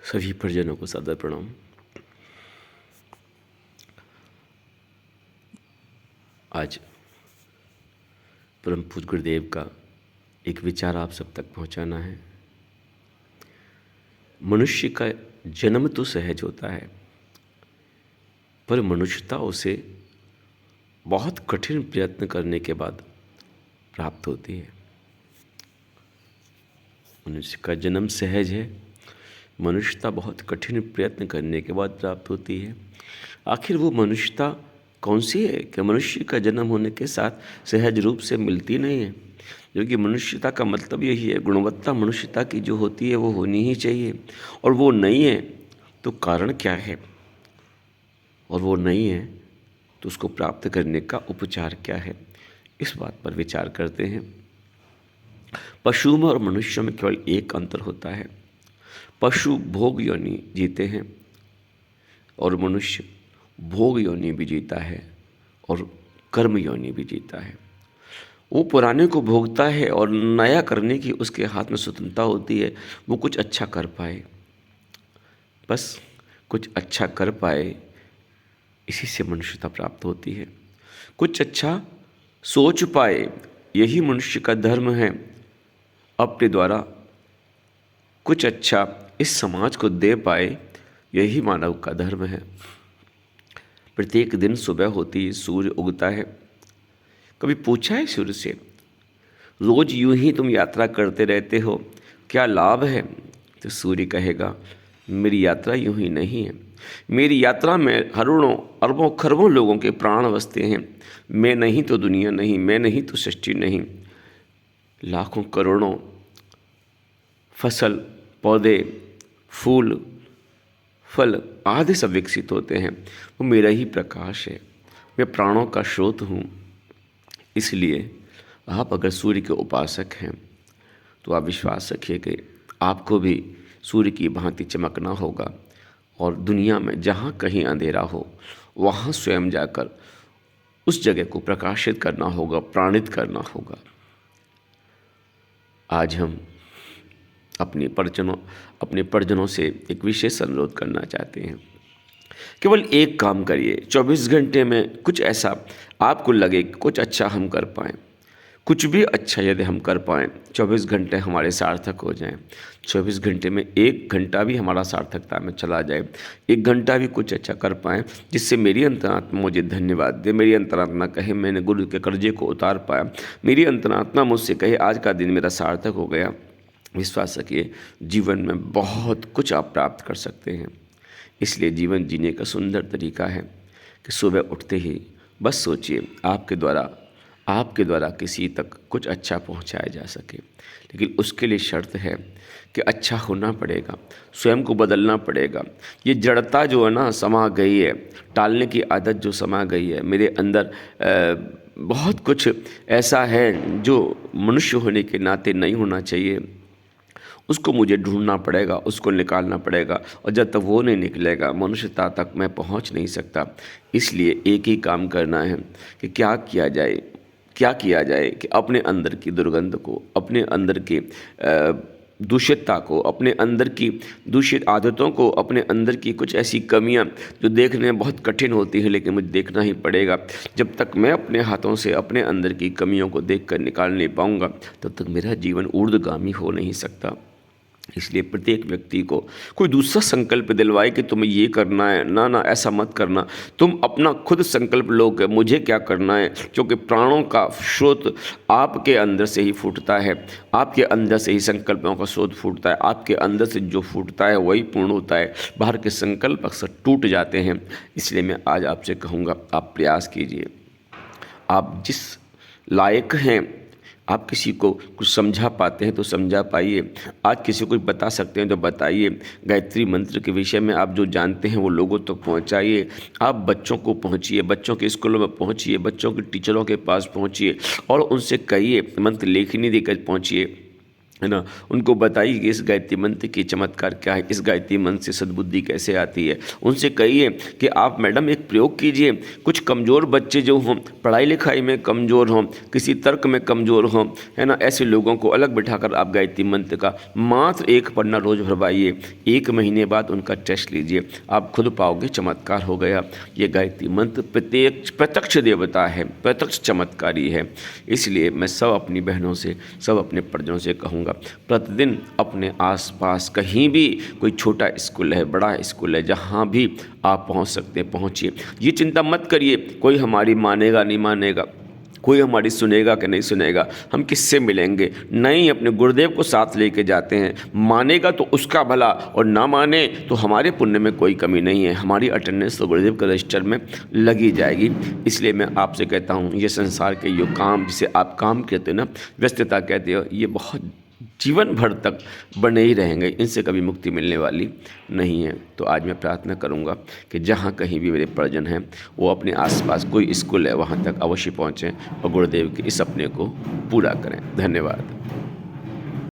सभी परिजनों को सादर प्रणाम। आज परम पूज्य गुरुदेव का एक विचार आप सब तक पहुंचाना है। मनुष्य का जन्म तो सहज होता है, पर मनुष्यता उसे बहुत कठिन प्रयत्न करने के बाद प्राप्त होती है। मनुष्य का जन्म सहज है, मनुष्यता बहुत कठिन प्रयत्न करने के बाद प्राप्त होती है। आखिर वो मनुष्यता कौन सी है कि मनुष्य का जन्म होने के साथ सहज रूप से मिलती नहीं है? क्योंकि मनुष्यता का मतलब यही है, गुणवत्ता मनुष्यता की जो होती है वो होनी ही चाहिए, और वो नहीं है तो कारण क्या है, और वो नहीं है तो उसको प्राप्त करने का उपचार क्या है, इस बात पर विचार करते हैं। पशुओं में और मनुष्यों में केवल एक अंतर होता है। पशु भोग योनि जीते हैं और मनुष्य भोग योनि भी जीता है और कर्म योनि भी जीता है। वो पुराने को भोगता है और नया करने की उसके हाथ में स्वतंत्रता होती है। वो कुछ अच्छा कर पाए, बस कुछ अच्छा कर पाए, इसी से मनुष्यता प्राप्त होती है। कुछ अच्छा सोच पाए, यही मनुष्य का धर्म है। अपने द्वारा कुछ अच्छा इस समाज को दे पाए, यही मानव का धर्म है। प्रत्येक दिन सुबह होती सूर्य उगता है। कभी पूछा है सूर्य से, रोज यूं ही तुम यात्रा करते रहते हो, क्या लाभ है? तो सूर्य कहेगा, मेरी यात्रा यूं ही नहीं है। मेरी यात्रा में करोड़ों अरबों खरबों लोगों के प्राण बसते हैं। मैं नहीं तो दुनिया नहीं, मैं नहीं तो सृष्टि नहीं। लाखों करोड़ों फसल, पौधे, फूल, फल आदि सब विकसित होते हैं। वो मेरा ही प्रकाश है, मैं प्राणों का स्रोत हूँ। इसलिए आप अगर सूर्य के उपासक हैं तो आप विश्वास रखिए कि आपको भी सूर्य की भांति चमकना होगा, और दुनिया में जहाँ कहीं अंधेरा हो वहाँ स्वयं जाकर उस जगह को प्रकाशित करना होगा, प्राणित करना होगा। आज हम अपने परिजनों से एक विशेष अनुरोध करना चाहते हैं। केवल एक काम करिए, 24 घंटे में कुछ ऐसा आपको लगे कि कुछ अच्छा हम कर पाएँ। कुछ भी अच्छा यदि हम कर पाएँ, 24 घंटे हमारे सार्थक हो जाएं। 24 घंटे में 1 घंटा भी हमारा सार्थकता में चला जाए, 1 घंटा भी कुछ अच्छा कर पाएँ, जिससे मेरी अंतरात्मा मुझे धन्यवाद दे, मेरी अंतरात्मा कहे मैंने गुरु के कर्जे को उतार पाया, मेरी अंतरात्मा मुझसे कहे आज का दिन मेरा सार्थक हो गया। विश्वास रखिए, जीवन में बहुत कुछ आप प्राप्त कर सकते हैं। इसलिए जीवन जीने का सुंदर तरीका है कि सुबह उठते ही बस सोचिए आपके द्वारा किसी तक कुछ अच्छा पहुंचाया जा सके। लेकिन उसके लिए शर्त है कि अच्छा होना पड़ेगा, स्वयं को बदलना पड़ेगा। ये जड़ता जो है ना समा गई है, टालने की आदत जो समा गई है मेरे अंदर, बहुत कुछ ऐसा है जो मनुष्य होने के नाते नहीं होना चाहिए, उसको मुझे ढूंढना पड़ेगा, उसको निकालना पड़ेगा, और जब तक वो नहीं निकलेगा मनुष्यता तक मैं पहुंच नहीं सकता। इसलिए एक ही काम करना है कि क्या किया जाए कि अपने अंदर की दुर्गंध को, अपने अंदर की दूषितता को, अपने अंदर की दूषित आदतों को, अपने अंदर की कुछ ऐसी कमियां जो देखने में बहुत कठिन होती हैं लेकिन मुझे देखना ही पड़ेगा। जब तक मैं अपने हाथों से अपने अंदर की कमियों को देखकर निकाल नहीं पाऊंगा तब तक मेरा जीवन ऊर्ध्वगामी हो नहीं सकता। इसलिए प्रत्येक व्यक्ति को कोई दूसरा संकल्प दिलवाए कि तुम्हें ये करना है, ना ना ऐसा मत करना। तुम अपना खुद संकल्प लो कि मुझे क्या करना है, क्योंकि प्राणों का स्रोत आपके अंदर से ही फूटता है, आपके अंदर से ही संकल्पों का स्रोत फूटता है। आपके अंदर से जो फूटता है वही पूर्ण होता है, बाहर के संकल्प अक्सर टूट जाते हैं। इसलिए मैं आज आपसे कहूँगा, आप प्रयास कीजिए। आप जिस लायक हैं, आप किसी को कुछ समझा पाते हैं तो समझा पाइए, आज किसी को बता सकते हैं तो बताइए। गायत्री मंत्र के विषय में आप जो जानते हैं वो लोगों तक पहुंचाइए। आप बच्चों को पहुंचिए, बच्चों के स्कूलों में पहुंचिए, बच्चों के टीचरों के पास पहुंचिए और उनसे कहिए, मंत्र लेखनी देकर पहुंचिए। है ना, उनको बताइए कि इस गायत्री मंत्र की चमत्कार क्या है, इस गायत्री मंत्र से सद्बुद्धि कैसे आती है। उनसे कहिए कि आप मैडम एक प्रयोग कीजिए, कुछ कमज़ोर बच्चे जो हों, पढ़ाई लिखाई में कमज़ोर हों, किसी तर्क में कमज़ोर हों, है ना, ऐसे लोगों को अलग बिठाकर आप गायत्री मंत्र का मात्र 1 पन्ना रोज़ भरवाइए। 1 महीने बाद उनका टेस्ट लीजिए, आप खुद पाओगे चमत्कार हो गया। ये गायत्री मंत्र प्रत्यक्ष देवता है, प्रत्यक्ष चमत्कारी है। इसलिए मैं सब अपनी बहनों से, सब अपने परिजनों से कहूँगा, प्रतिदिन अपने आसपास कहीं भी कोई छोटा स्कूल है, बड़ा स्कूल है, जहाँ भी आप पहुँच सकते हैं पहुँचिए। ये चिंता मत करिए कोई हमारी मानेगा नहीं मानेगा, कोई हमारी सुनेगा कि नहीं सुनेगा, हम किससे मिलेंगे, नहीं अपने गुरुदेव को साथ लेके जाते हैं। मानेगा तो उसका भला, और ना माने तो हमारे पुण्य में कोई कमी नहीं है, हमारी अटेंडेंस तो गुरुदेव के रजिस्टर में लगी जाएगी। इसलिए मैं आपसे कहता हूँ, ये संसार के यो काम, जिसे आप काम कहते हो ना, व्यस्तता कहते हो, ये बहुत जीवन भर तक बने ही रहेंगे, इनसे कभी मुक्ति मिलने वाली नहीं है। तो आज मैं प्रार्थना करूंगा कि जहाँ कहीं भी मेरे परिजन हैं, वो अपने आसपास कोई स्कूल है वहाँ तक अवश्य पहुँचें और गुरुदेव के इस सपने को पूरा करें। धन्यवाद।